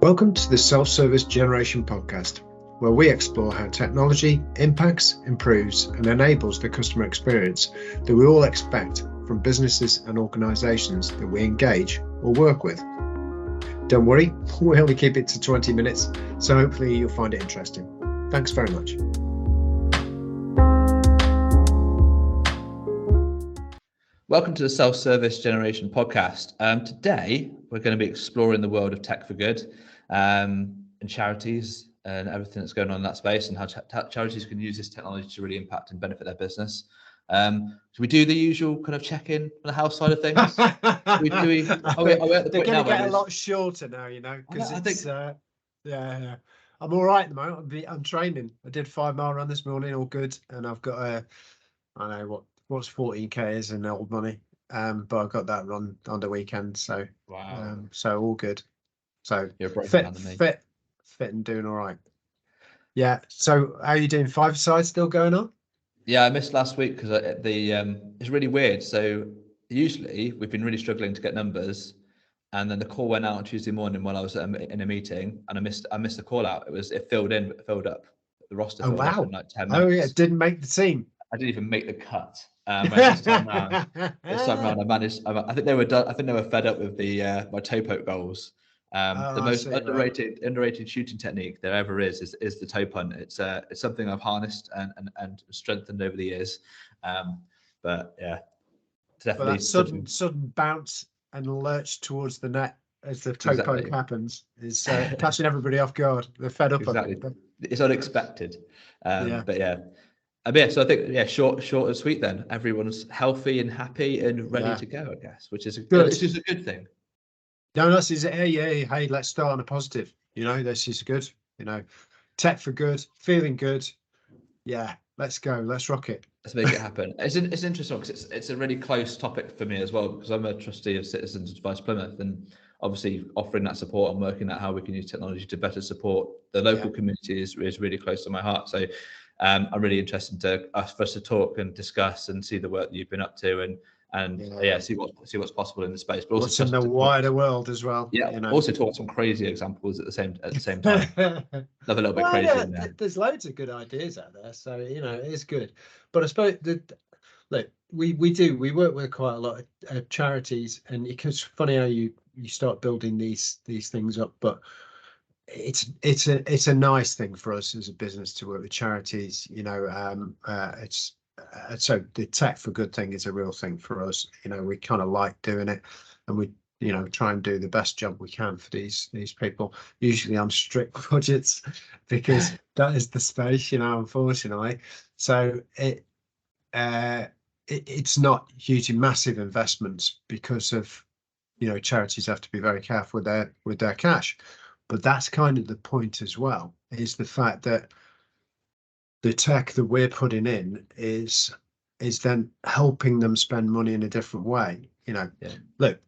Welcome to the Self-Service Generation podcast, where we explore how technology impacts, improves, and enables the customer experience that we all expect from businesses and organizations that we engage or work with. Don't worry, we only keep it to 20 minutes, so hopefully you'll find it interesting. Thanks very much. Welcome to the Self-Service Generation podcast. Today, we're going to be exploring the world of tech for good and charities and everything that's going on in that space, and how charities can use this technology to really impact and benefit their business. Should we do the usual kind of check-in on the house side of things? They're going to get a lot shorter now, you know, because it's yeah. I'm all right at the moment. I'm training. I did 5 mile run this morning, all good, and I've got I don't know what's 14k is in old money, but I got that run on the weekend, so wow. So all good. So you're fit and doing all right. Yeah. So how are you doing? 5-a-side still going on? Yeah, I missed last week because it's really weird. So usually we've been really struggling to get numbers, and then the call went out on Tuesday morning while I was in a meeting, and I missed the call out. It filled up. The roster filled up in like 10 minutes. Oh yeah, it didn't make the team. I didn't even make the cut. This time round, I managed. I think they were done. I think they were fed up with the my toe poke goals. The most underrated shooting technique there ever is the toe punt. It's something I've harnessed and strengthened over the years. But yeah, definitely that sudden bounce and lurch towards the net as the toe poke happens is catching everybody off guard. They're fed up. Exactly. Of it. It's unexpected. But yeah. So I think short and sweet. Then everyone's healthy and happy and ready to go, I guess, which is a good thing. No, this is hey, let's start on a positive. You know, this is good. You know, tech for good, feeling good. Yeah, let's go. Let's rock it. Let's make it happen. It's interesting because it's a really close topic for me as well, because I'm a trustee of Citizens Advice Plymouth, and obviously offering that support and working out how we can use technology to better support the local community is really close to my heart. So I'm really interested for us to talk and discuss and see the work that you've been up to and see what's possible in the space, but also what's in the wider world as well. Yeah, you know. Also talk some crazy examples at the same time. Love a little bit crazy in there. There's loads of good ideas out there, so you know it is good. But I suppose we work with quite a lot of charities, and it's funny how you start building these things up, but it's a nice thing for us as a business to work with charities. You know, so the tech for good thing is a real thing for us. You know, we kind of like doing it, and we try and do the best job we can for these people. Usually on strict budgets because that is the space, unfortunately. So it's not hugely massive investments because of charities have to be very careful with their cash. But that's kind of the point as well, is the fact that the tech that we're putting in is then helping them spend money in a different way. Look,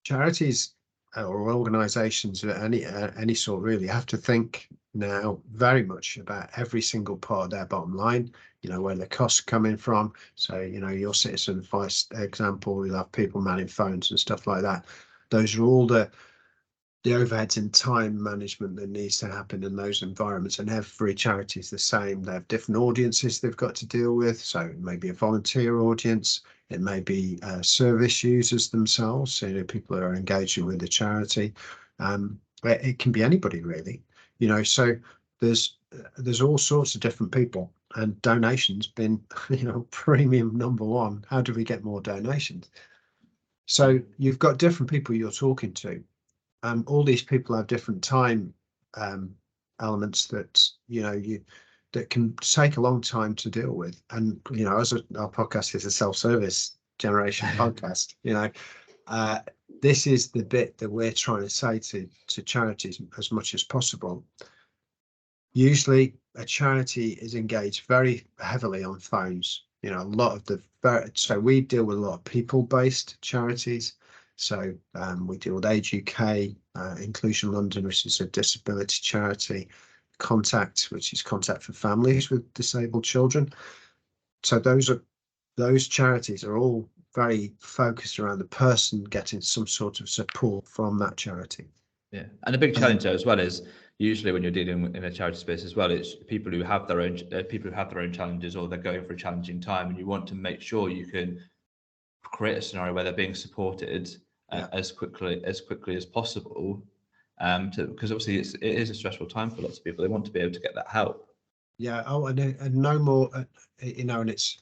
charities or organizations of any sort really have to think now very much about every single part of their bottom line, where the costs coming from. So, your Citizen Advice example, you'll have people manning phones and stuff like that. Those are all the overheads and time management that needs to happen in those environments, and every charity is the same. They have different audiences they've got to deal with. So it may be a volunteer audience, it may be service users themselves, so people who are engaging with the charity. It can be anybody really, so there's all sorts of different people, and donations been premium number one. How do we get more donations? So you've got different people you're talking to. All these people have different time elements that that can take a long time to deal with. And as our podcast is a self-service generation podcast, this is the bit that we're trying to say to charities as much as possible. Usually, a charity is engaged very heavily on phones. A lot of so we deal with a lot of people-based charities. So we deal with Age UK, Inclusion London, which is a disability charity, Contact, which is Contact for families with disabled children. So those charities are all very focused around the person getting some sort of support from that charity. Yeah, and the big challenge there as well is usually when you're dealing in a charity space as well, it's people who have their own challenges, or they're going for a challenging time, and you want to make sure you can create a scenario where they're being supported as quickly as possible. Because obviously it is a stressful time for lots of people. They want to be able to get that help. Yeah. Oh, and no more. And it's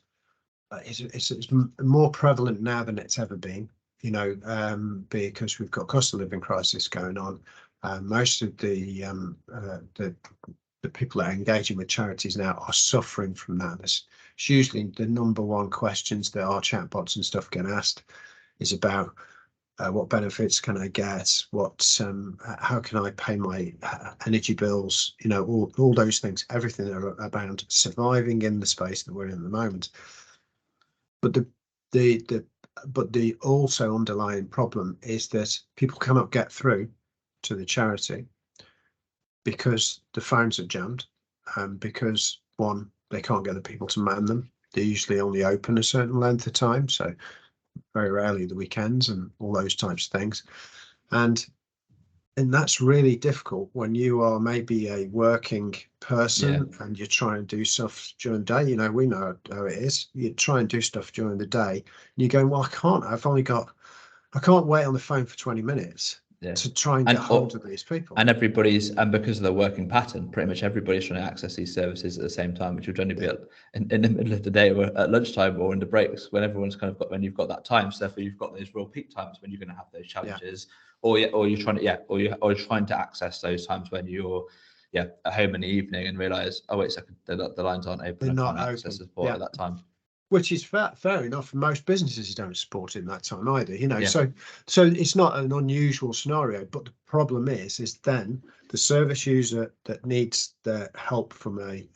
more prevalent now than it's ever been. Because we've got cost of living crisis going on. Most of the people that are engaging with charities now are suffering from that. It's usually the number one questions that our chatbots and stuff get asked is about what benefits can I get? How can I pay my energy bills? All those things, everything about surviving in the space that we're in at the moment. But the also underlying problem is that people cannot get through to the charity because the phones are jammed, because one, they can't get the people to man them. They're usually only open a certain length of time, so very rarely the weekends and all those types of things. And that's really difficult when you are maybe a working person and you're trying to do stuff during the day. We know how it is. You try and do stuff during the day and you're going, well, I can't wait on the phone for 20 minutes to try and get hold of these people. And because of the working pattern, pretty much everybody's trying to access these services at the same time, which would generally be in the middle of the day or at lunchtime or in the breaks when everyone's when you've got that time. So therefore you've got those real peak times when you're going to have those challenges, or you're trying to access those times when you're at home in the evening and realize, oh wait a second, the lines aren't open. They're I can't not access open. support at that time. Which is fair enough. Most businesses don't support in that time either, so it's not an unusual scenario. But the problem is then the service user that needs the help from a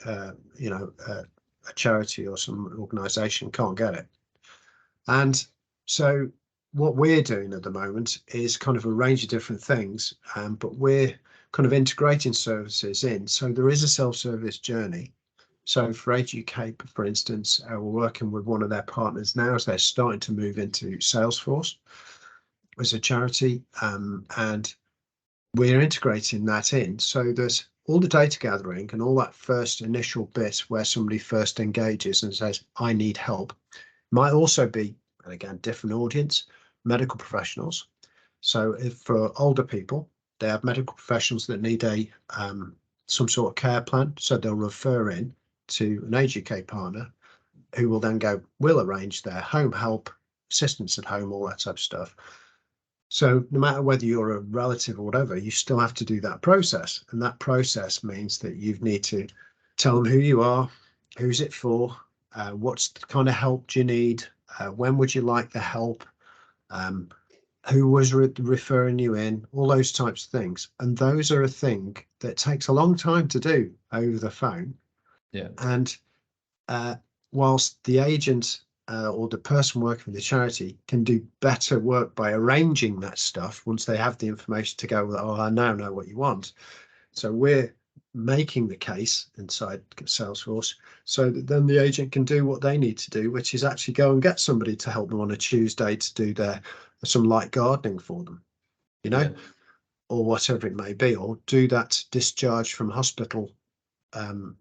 charity or some organisation can't get it. And so what we're doing at the moment is kind of a range of different things, but we're kind of integrating services in. So there is a self-service journey. So for Age UK, for instance, we're working with one of their partners now as they're starting to move into Salesforce as a charity, and we're integrating that in. So there's all the data gathering and all that first initial bit where somebody first engages and says, I need help. Might also be, and again, different audience, medical professionals. So if for older people, they have medical professionals that need some sort of care plan, so they'll refer in to an Age UK partner who will then we'll arrange their home help, assistance at home, all that type of stuff. So no matter whether you're a relative or whatever, you still have to do that process. And that process means that you need to tell them who you are, who's it for, what's the kind of help do you need, when would you like the help, who was referring you in, all those types of things. And those are a thing that takes a long time to do over the phone. Yeah. And whilst the agent or the person working with the charity can do better work by arranging that stuff once they have the information to go, oh, I now know what you want. So we're making the case inside Salesforce so that then the agent can do what they need to do, which is actually go and get somebody to help them on a Tuesday to do some light gardening for them, or whatever it may be, or do that discharge from hospital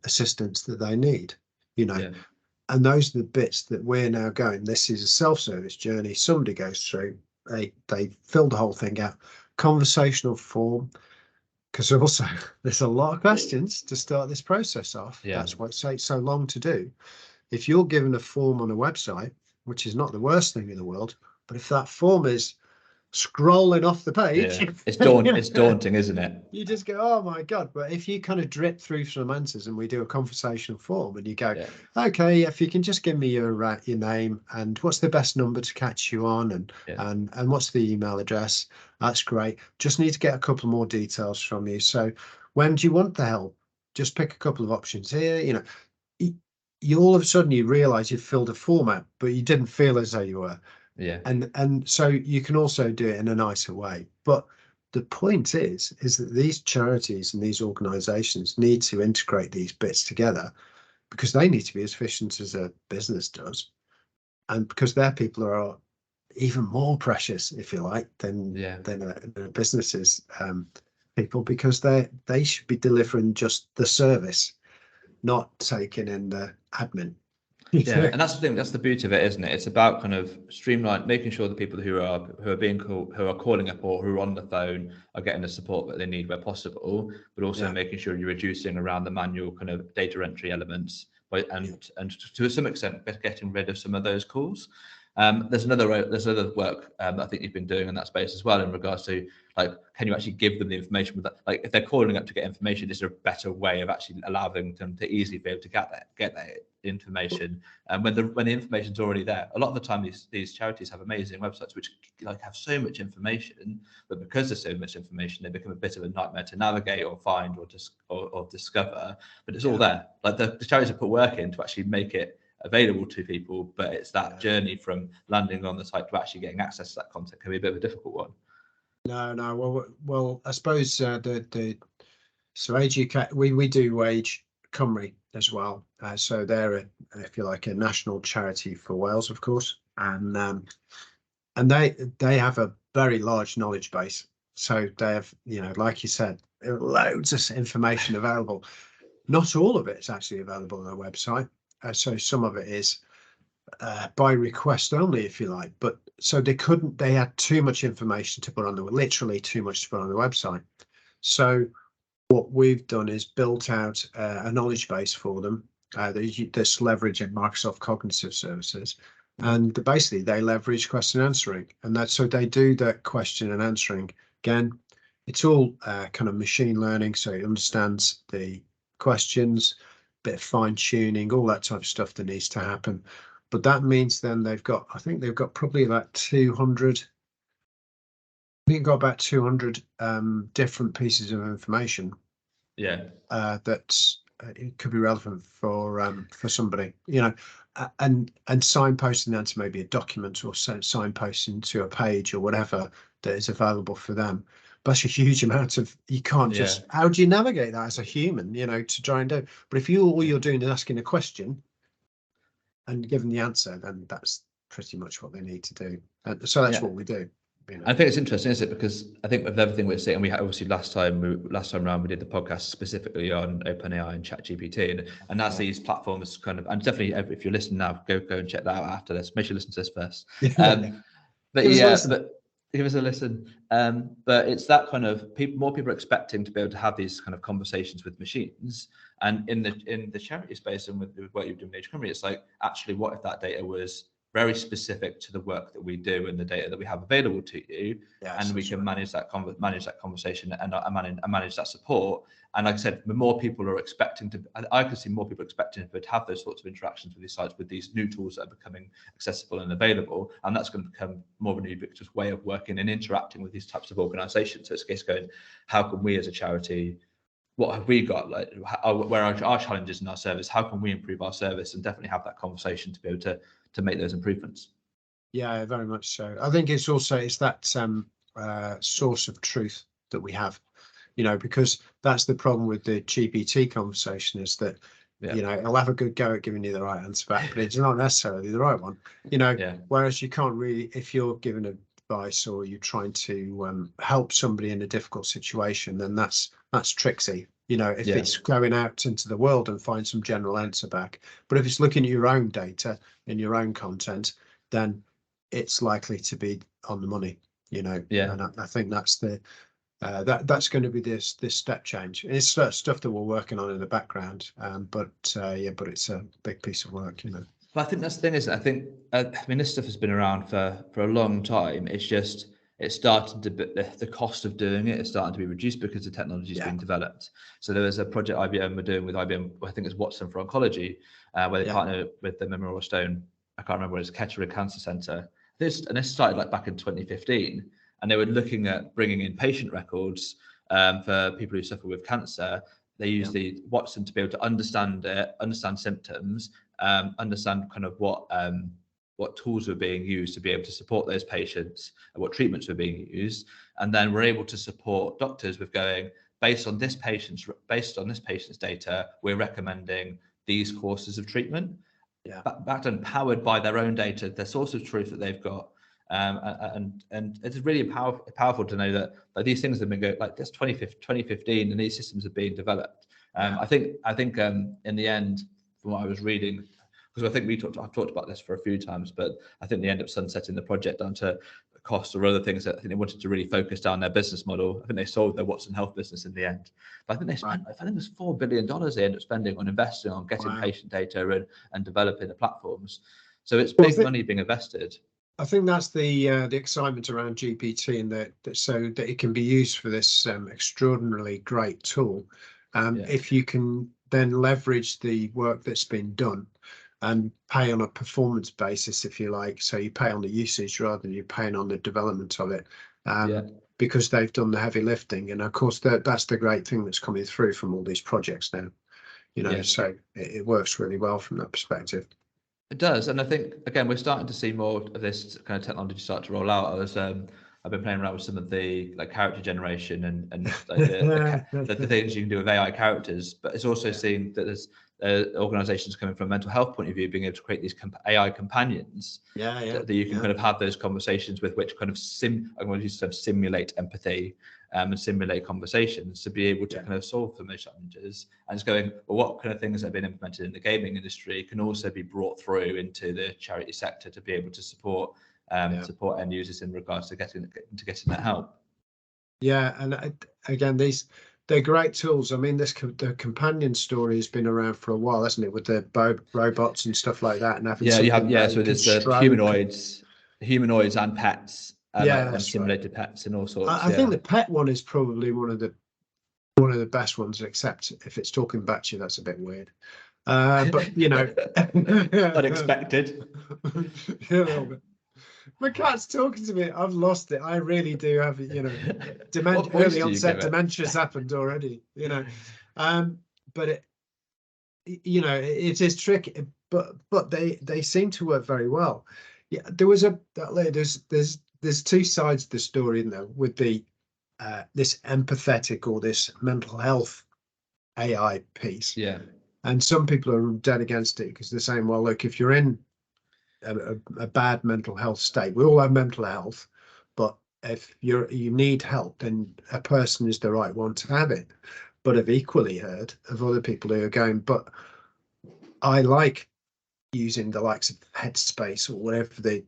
assistance that they need, And those are the bits that we're now going, this is a self-service journey. Somebody goes through, they fill the whole thing out, conversational form, because also there's a lot of questions to start this process off. That's what it takes so long to do. If you're given a form on a website, which is not the worst thing in the world, but if that form is scrolling off the page, it's daunting, isn't it? You just go, oh my god. But if you kind of drip through some answers and we do a conversational form and you go, okay, if you can just give me your name and what's the best number to catch you on, and what's the email address, that's great. Just need to get a couple more details from you. So when do you want the help? Just pick a couple of options here. You all of a sudden you realize you've filled a form out, but you didn't feel as though you were. And so you can also do it in a nicer way. But the point is that these charities and these organizations need to integrate these bits together because they need to be as efficient as a business does. And because their people are even more precious, if you like, than a business's people, because they should be delivering just the service, not taking in the admin. Yeah, and that's the thing. That's the beauty of it, isn't it? It's about kind of streamline, making sure the people who are being called, who are calling up or who are on the phone are getting the support that they need where possible, but also making sure you're reducing around the manual kind of data entry elements, and to some extent getting rid of some of those calls. There's another work that I think you've been doing in that space as well, in regards to, like, can you actually give them the information with that? Like, if they're calling up to get information, is there a better way of actually allowing them to easily be able to get that information? And when the information's already there, a lot of the time these charities have amazing websites which like have so much information, but because there's so much information, they become a bit of a nightmare to navigate or find or discover. But it's all there. Like, the charities have put work in to actually make it available to people, but it's that journey from landing on the site to actually getting access to that content can be a bit of a difficult one. No. Well, I suppose so Age UK, we do Age Cymru as well. So they're if you like, a national charity for Wales, of course, and they have a very large knowledge base. So they have, like you said, loads of information available. Not all of it is actually available on their website. So some of it is by request only, if you like. But so they had too much information to put on literally too much to put on the website. So what we've done is built out a knowledge base for them. This leveraging Microsoft Cognitive Services, and basically they leverage question answering, and that's so they do that question and answering. Again, it's all kind of machine learning, so it understands the questions, bit of fine tuning, all that type of stuff that needs to happen. But that means then I think they've got probably about 200. I think you've got about 200 different pieces of information. That it could be relevant for somebody, and signposting that to maybe a document, or signposting to a page or whatever that is available for them. But that's a huge amount of, you can't just, how do you navigate that as a human, to try and do? But if all you're doing is asking a question and giving the answer, then that's pretty much what they need to do. And so that's what we do. I think it's interesting, isn't it? Because I think with everything we're seeing, we had obviously last time around we did the podcast specifically on OpenAI and ChatGPT, and as these platforms kind of, and definitely if you're listening now, go and check that out after this. Make sure you listen to this first. But give us a listen. But it's that kind of more people are expecting to be able to have these kind of conversations with machines, and in the charity space and with what you're doing with Age Cymru, it's like, actually, what if that data was very specific to the work that we do and the data that we have available to you, and we can manage that conversation and manage that support. And like I said, the more people are expecting to, I can see more people expecting to have those sorts of interactions with these sites, with these new tools that are becoming accessible and available, and that's going to become more of a ubiquitous way of working and interacting with these types of organisations. So it's a case going, how can we as a charity, what have we got, like, where are our challenges in our service, how can we improve our service, and definitely have that conversation to be able to make those improvements. Yeah, very much so. I think it's that source of truth that we have, because that's the problem with the GPT conversation, is that it'll have a good go at giving you the right answer back, but it's not necessarily the right one. Whereas you can't really, if you're giving advice or you're trying to help somebody in a difficult situation, then that's tricksy. If it's going out into the world and find some general answer back. But if it's looking at your own data and your own content, then it's likely to be on the money. And I think that's that's going to be this step change. It's stuff that we're working on in the background, but it's a big piece of work. But I think that's the thing, isn't it? I think this stuff has been around for a long time. It's just, it's starting to be, the cost of doing it is starting to be reduced because the technology is being developed. So there was a project IBM were doing with IBM, I think it's Watson for Oncology, where they partnered with the Memorial Stone, I can't remember, it's Kettering Cancer Centre. This started like back in 2015, and they were looking at bringing in patient records for people who suffer with cancer. They used the Watson to be able to understand symptoms, understand kind of what tools were being used to be able to support those patients and what treatments were being used. And then we're able to support doctors with going, based on this patient's data, we're recommending these courses of treatment. Backed and powered by their own data, their source of truth that they've got. And it's really powerful to know that like these things have been going like this 2015 and these systems are being developed. I think in the end, from what I was reading, because I think I've talked about this for a few times, but I think they end up sunsetting the project down to cost or other things that I think they wanted to really focus down their business model. I think they sold their Watson Health business in the end. But I think they spent, I think it was $4 billion they ended up spending on investing on getting patient data and developing the platforms. So it's big money being invested. I think that's the excitement around GPT, and that so that it can be used for this extraordinarily great tool. If you can then leverage the work that's been done and pay on a performance basis, if you like, so you pay on the usage rather than you paying on the development of it, because they've done the heavy lifting. And of course, that's the great thing that's coming through from all these projects now. So it works really well from that perspective. It does, and I think again we're starting to see more of this kind of technology start to roll out. I've been playing around with some of the like character generation and like the things you can do with AI characters, but it's also seeing that there's organisations coming from a mental health point of view being able to create these AI companions that you can kind of have those conversations with, which kind of I'm going to use simulate empathy and simulate conversations to be able to kind of solve some of those challenges. And it's going, well, what kind of things have been implemented in the gaming industry can also be brought through into the charity sector to be able to support end users in regards to getting that help. Yeah, and again, they're great tools. I mean, the companion story has been around for a while, hasn't it, with the robots and stuff like that, and having so there's humanoids and pets, and simulated pets and all sorts. I think the pet one is probably one of the best ones, except if it's talking back to you, that's a bit weird. But unexpected. A little bit. My cat's talking to me. I've lost it. I really do have, early onset dementia's happened already, but it is tricky, but they seem to work very well. Yeah, there's two sides to the story, isn't there, with the this empathetic or this mental health AI piece. Yeah. And some people are dead against it because they're saying, well, look, if you're in a bad mental health state, we all have mental health, but if you need help, then a person is the right one to have it. But I've equally heard of other people who are going, but I like using the likes of Headspace or whatever the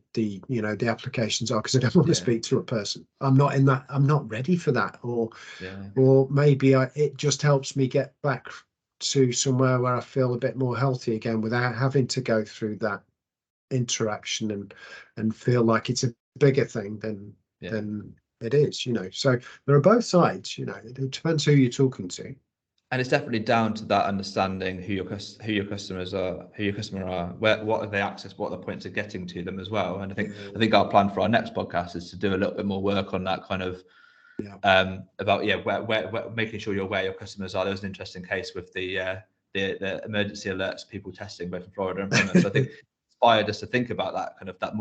applications are, because I don't want to speak to a person. I'm not ready for that, or maybe it just helps me get back to somewhere where I feel a bit more healthy again without having to go through that interaction and feel like it's a bigger thing than it is. So there are both sides. It depends who you're talking to. And it's definitely down to that understanding who your customers are, what have they access, what are the points of getting to them as well. And I think our plan for our next podcast is to do a little bit more work on that kind of about where making sure you're aware your customers are. There was an interesting case with the emergency alerts people testing both in Florida and Plymouth. So I think inspired us to think about that kind of that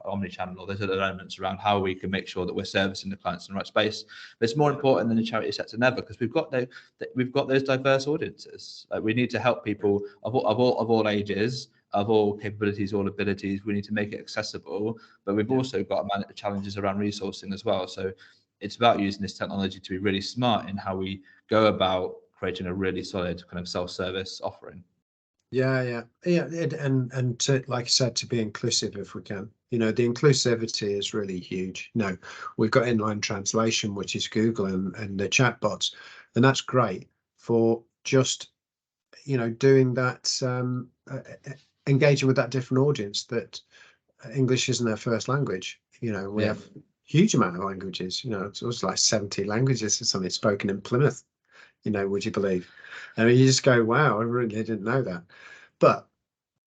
omni-channel, or those other elements around how we can make sure that we're servicing the clients in the right space. But it's more important than the charity sector than ever, because we've got those diverse audiences. Like, we need to help people of all ages, of all capabilities, all abilities. We need to make it accessible, but we've also got challenges around resourcing as well. So it's about using this technology to be really smart in how we go about creating a really solid kind of self-service offering. And to, like I said, to be inclusive if we can. The inclusivity is really huge. We've got inline translation, which is Google and the chatbots, and that's great for just doing that, engaging with that different audience that English isn't their first language. We have a huge amount of languages. It's also like 70 languages or something spoken in Plymouth. Would you believe? I mean, you just go, wow, I really didn't know that. But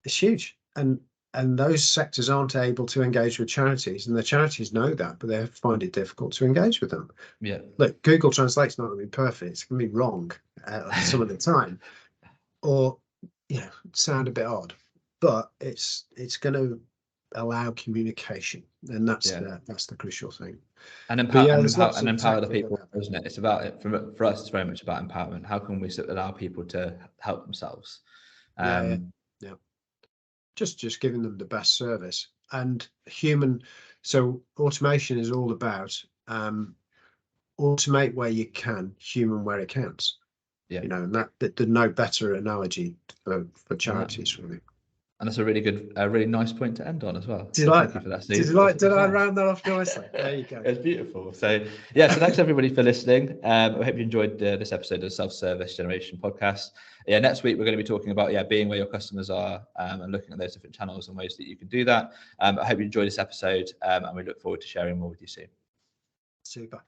it's huge. And those sectors aren't able to engage with charities, and the charities know that, but they find it difficult to engage with them. Yeah. Look, Google Translate's not going to be perfect. It's going to be wrong some of the time, or sound a bit odd. But it's going to allow communication, and that's the crucial thing. And empower the people, isn't it? It's about it for us. It's very much about empowerment. How can we allow people to help themselves? Just giving them the best service and human. So automation is all about automate where you can, human where it counts. Yeah. You know, and that there's no better analogy for charities, really. And that's a really good, a really nice point to end on as well. Did you like Thank you for that, Did Steve. you like? Did I round that off nicely? There you go. It's beautiful. So yeah, so thanks everybody for listening. I hope you enjoyed this episode of the Self-Service Generation podcast. Yeah, next week we're going to be talking about being where your customers are and looking at those different channels and ways that you can do that. I hope you enjoyed this episode and we look forward to sharing more with you soon. Super.